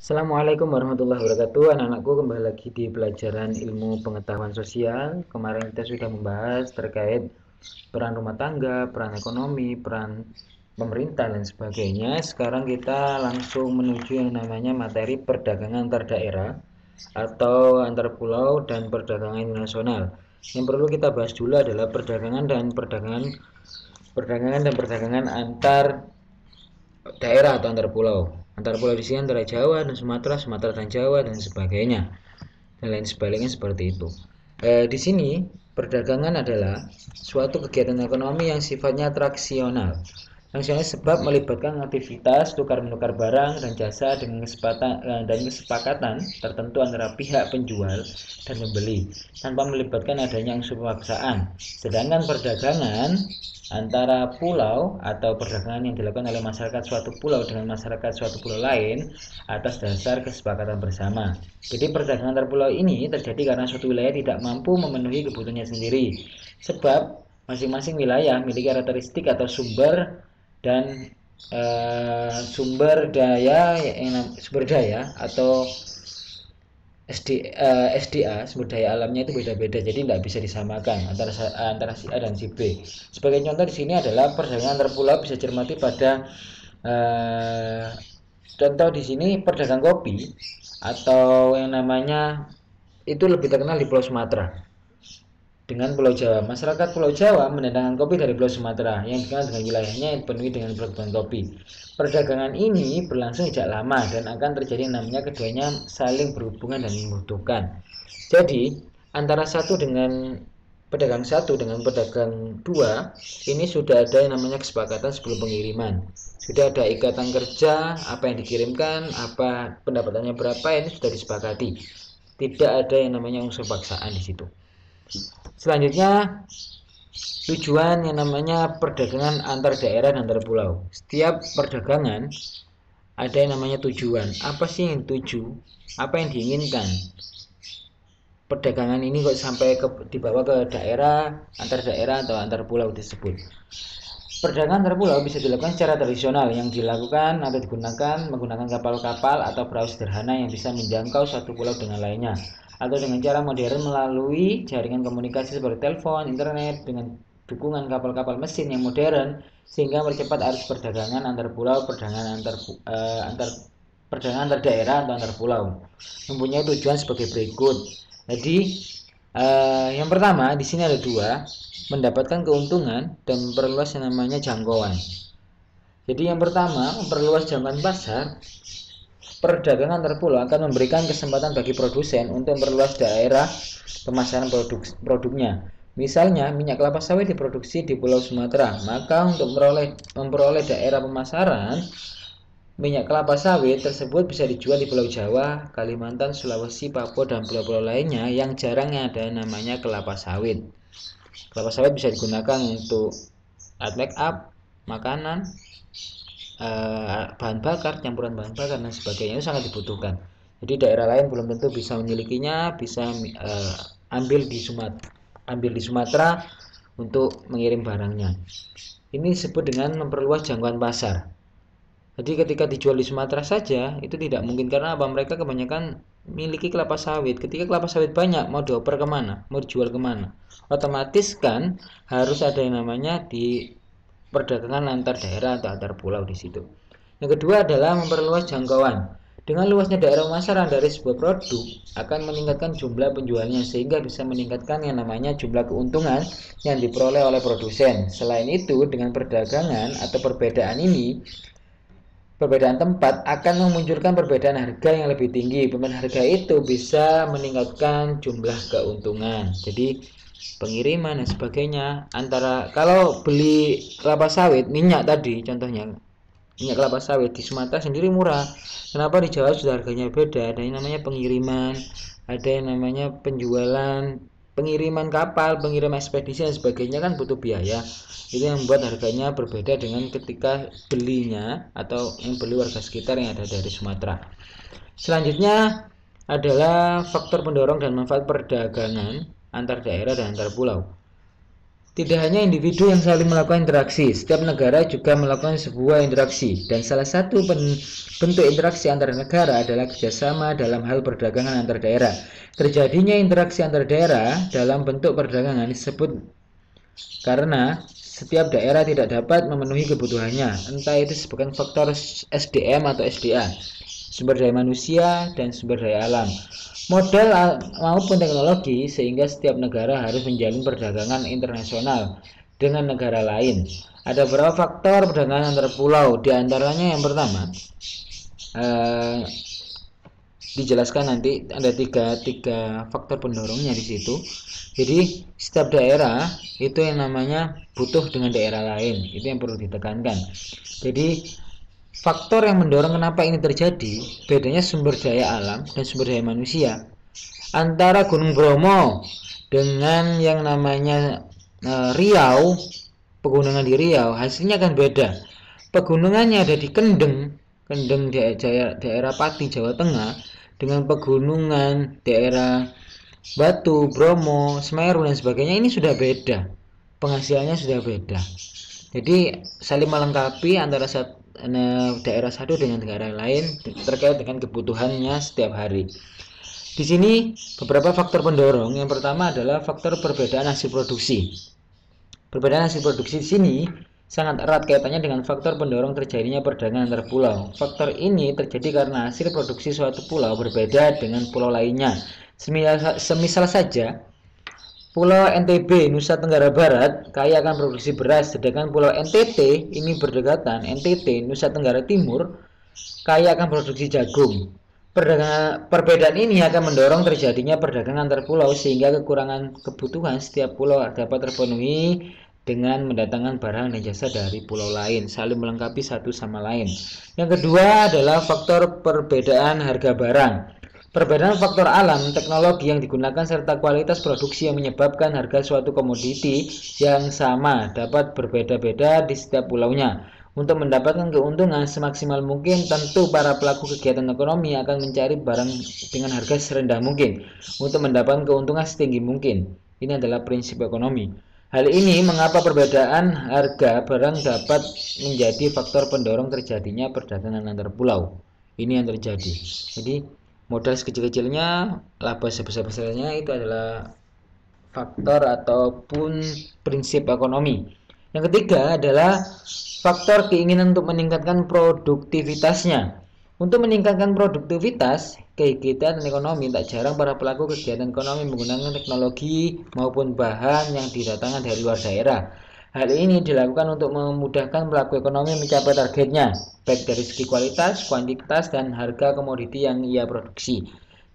Assalamualaikum warahmatullahi wabarakatuh. Anak-anakku, kembali lagi di pelajaran ilmu pengetahuan sosial. Kemarin kita sudah membahas terkait peran rumah tangga, peran ekonomi, peran pemerintah dan sebagainya. Sekarang kita langsung menuju yang namanya materi perdagangan antar daerah atau antar pulau dan perdagangan internasional. Yang perlu kita bahas dulu adalah perdagangan antar daerah atau antar pulau di sini antara Jawa dan Sumatera, Sumatera dan Jawa dan sebagainya, dan lain sebagainya seperti itu. Di sini perdagangan adalah suatu kegiatan ekonomi yang sifatnya transaksional. Transaksional sebab melibatkan aktivitas tukar menukar barang dan jasa dengan kesepakatan tertentu antara pihak penjual dan pembeli tanpa melibatkan adanya unsur pemaksaan. Sedangkan perdagangan antara pulau atau perdagangan yang dilakukan oleh masyarakat suatu pulau dengan masyarakat suatu pulau lain atas dasar kesepakatan bersama. Jadi perdagangan antar pulau ini terjadi karena suatu wilayah tidak mampu memenuhi kebutuhannya sendiri, sebab masing-masing wilayah memiliki karakteristik atau dan sumber daya atau SDA, sumber daya alamnya itu beda-beda, jadi tidak bisa disamakan antara si A dan si B. Sebagai contoh di sini adalah perdagangan antar pulau bisa cermati pada contoh di sini perdagang kopi atau yang namanya itu lebih terkenal di Pulau Sumatera dengan Pulau Jawa. Masyarakat Pulau Jawa mendatangkan kopi dari Pulau Sumatera yang dikenal dengan wilayahnya yang dipenuhi dengan perkebunan kopi. Perdagangan ini berlangsung sejak lama dan akan terjadi namanya keduanya saling berhubungan dan membutuhkan. Jadi antara pedagang satu dengan pedagang dua ini sudah ada yang namanya kesepakatan sebelum pengiriman. Sudah ada ikatan kerja, apa yang dikirimkan, apa pendapatannya berapa, ini sudah disepakati. Tidak ada yang namanya unsur paksaan di situ. Selanjutnya, tujuan yang namanya perdagangan antar daerah dan antar pulau. Setiap perdagangan ada yang namanya tujuan. Apa sih yang tuju? Apa yang diinginkan? Perdagangan ini kok sampai dibawa ke antar daerah atau antar pulau tersebut. Perdagangan antar pulau bisa dilakukan secara tradisional yang dilakukan atau digunakan menggunakan kapal-kapal atau perahu sederhana yang bisa menjangkau satu pulau dengan lainnya, atau dengan cara modern melalui jaringan komunikasi seperti telepon, internet dengan dukungan kapal-kapal mesin yang modern sehingga mempercepat arus perdagangan antar pulau, perdagangan antar daerah atau antar pulau. Mempunyai tujuan sebagai berikut. Jadi yang pertama di sini ada dua, mendapatkan keuntungan dan memperluas yang namanya jangkauan. Jadi yang pertama, memperluas jangkauan pasar. Perdagangan antar pulau akan memberikan kesempatan bagi produsen untuk memperluas daerah pemasaran produknya. Misalnya, minyak kelapa sawit diproduksi di Pulau Sumatera, maka untuk memperoleh daerah pemasaran minyak kelapa sawit tersebut bisa dijual di Pulau Jawa, Kalimantan, Sulawesi, Papua, dan pulau-pulau lainnya yang jarang ada namanya kelapa sawit. Kelapa sawit bisa digunakan untuk alat make up, makanan, bahan bakar, campuran bahan bakar dan sebagainya, itu sangat dibutuhkan. Jadi daerah lain belum tentu bisa memilikinya, bisa ambil di Sumatera untuk mengirim barangnya. Ini disebut dengan memperluas jangkauan pasar. Jadi ketika dijual di Sumatera saja itu tidak mungkin, karena apa? Mereka kebanyakan miliki kelapa sawit. Ketika kelapa sawit banyak, mau dioper kemana? Mau dijual kemana? Otomatis kan harus ada yang namanya di perdagangan antar daerah atau antar pulau di situ. Yang kedua adalah memperluas jangkauan. Dengan luasnya daerah pemasaran dari sebuah produk akan meningkatkan jumlah penjualnya sehingga bisa meningkatkan yang namanya jumlah keuntungan yang diperoleh oleh produsen. Selain itu, dengan perdagangan atau perbedaan tempat akan memunculkan perbedaan harga yang lebih tinggi. Perbedaan harga itu bisa meningkatkan jumlah keuntungan. Jadi pengiriman dan sebagainya, antara kalau beli kelapa sawit, minyak tadi contohnya, minyak kelapa sawit di Sumatera sendiri murah, kenapa di Jawa sudah harganya beda? Ada yang namanya pengiriman, ada yang namanya pengiriman kapal, pengiriman ekspedisi dan sebagainya, kan butuh biaya. Itu yang membuat harganya berbeda dengan ketika belinya atau yang beli warga sekitar yang ada dari Sumatera. Selanjutnya adalah faktor pendorong dan manfaat perdagangan antar daerah dan antar pulau. Tidak hanya individu yang saling melakukan interaksi, setiap negara juga melakukan sebuah interaksi, dan salah satu bentuk interaksi antar negara adalah kerjasama dalam hal perdagangan antar daerah. Terjadinya interaksi antar daerah dalam bentuk perdagangan disebut karena setiap daerah tidak dapat memenuhi kebutuhannya, entah itu disebabkan faktor SDM atau SDA, sumber daya manusia dan sumber daya alam, modal maupun teknologi, sehingga setiap negara harus menjalin perdagangan internasional dengan negara lain. Ada beberapa faktor perdagangan antar pulau, diantaranya yang pertama dijelaskan nanti ada tiga faktor pendorongnya di situ. Jadi setiap daerah itu yang namanya butuh dengan daerah lain, itu yang perlu ditekankan. Jadi faktor yang mendorong kenapa ini terjadi, bedanya sumber daya alam dan sumber daya manusia. Antara Gunung Bromo dengan yang namanya Riau, pegunungan di Riau, hasilnya kan beda. Pegunungannya ada di Kendeng daerah Pati, Jawa Tengah, dengan pegunungan daerah Batu, Bromo, Semeru dan sebagainya, ini sudah beda. Penghasilannya sudah beda. Jadi saling melengkapi antara daerah satu dengan daerah lain terkait dengan kebutuhannya setiap hari. Di sini beberapa faktor pendorong. Yang pertama adalah faktor perbedaan hasil produksi. Perbedaan hasil produksi di sini sangat erat kaitannya dengan faktor pendorong terjadinya perdagangan antar pulau. Faktor ini terjadi karena hasil produksi suatu pulau berbeda dengan pulau lainnya. Semisal saja Pulau NTB, Nusa Tenggara Barat, kaya akan produksi beras, sedangkan Pulau NTT ini berdekatan, NTT, Nusa Tenggara Timur, kaya akan produksi jagung. Perbedaan ini akan mendorong terjadinya perdagangan antar pulau, sehingga kekurangan kebutuhan setiap pulau dapat terpenuhi dengan mendatangkan barang dan jasa dari pulau lain, saling melengkapi satu sama lain. Yang kedua adalah faktor perbedaan harga barang. Perbedaan faktor alam, teknologi yang digunakan, serta kualitas produksi yang menyebabkan harga suatu komoditi yang sama dapat berbeda-beda di setiap pulaunya. Untuk mendapatkan keuntungan semaksimal mungkin, tentu para pelaku kegiatan ekonomi akan mencari barang dengan harga serendah mungkin untuk mendapatkan keuntungan setinggi mungkin. Ini adalah prinsip ekonomi. Hal ini mengapa perbedaan harga barang dapat menjadi faktor pendorong terjadinya perdagangan antar pulau. Ini yang terjadi. Jadi modal sekecil-kecilnya, laba sebesar-besarnya, itu adalah faktor ataupun prinsip ekonomi. Yang ketiga adalah faktor keinginan untuk meningkatkan produktivitasnya. Untuk meningkatkan produktivitas, kegiatan ekonomi, tak jarang para pelaku kegiatan ekonomi menggunakan teknologi maupun bahan yang didatangkan dari luar daerah. Hal ini dilakukan untuk memudahkan pelaku ekonomi mencapai targetnya, baik dari segi kualitas, kuantitas, dan harga komoditi yang ia produksi.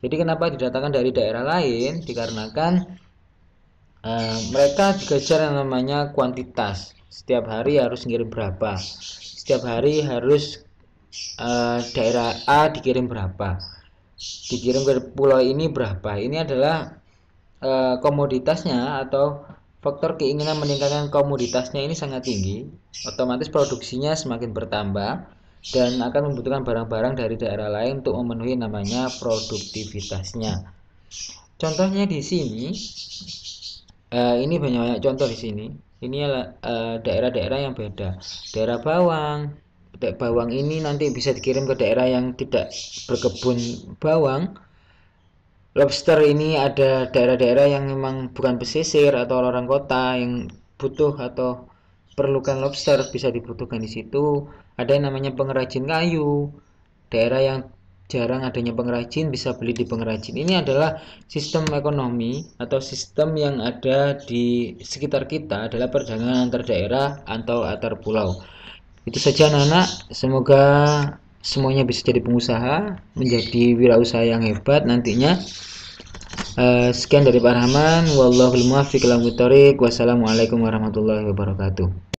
Jadi kenapa didatangkan dari daerah lain? Dikarenakan mereka dikejar yang namanya kuantitas. Setiap hari harus ngirim berapa, setiap hari harus daerah A dikirim berapa, dikirim ke pulau ini berapa. Ini adalah komoditasnya atau faktor keinginan meningkatkan komoditasnya ini sangat tinggi, otomatis produksinya semakin bertambah dan akan membutuhkan barang-barang dari daerah lain untuk memenuhi namanya produktivitasnya. Contohnya di sini, ini banyak contoh di sini. Ini adalah daerah-daerah yang beda. Daerah bawang ini nanti bisa dikirim ke daerah yang tidak berkebun bawang. Lobster ini ada daerah-daerah yang memang bukan pesisir atau orang kota yang butuh atau perlukan lobster, bisa dibutuhkan di situ. Ada yang namanya pengrajin kayu, daerah yang jarang adanya pengrajin bisa beli di pengrajin. Ini adalah sistem ekonomi atau sistem yang ada di sekitar kita, adalah perdagangan antar daerah atau antar pulau. Itu saja anak-anak, semoga semuanya bisa jadi pengusaha, menjadi wirausaha yang hebat nantinya. Sekian dari Pak Rahman, wallahul muwaffiq ila aqwamit thoriq. Wassalamualaikum warahmatullahi wabarakatuh.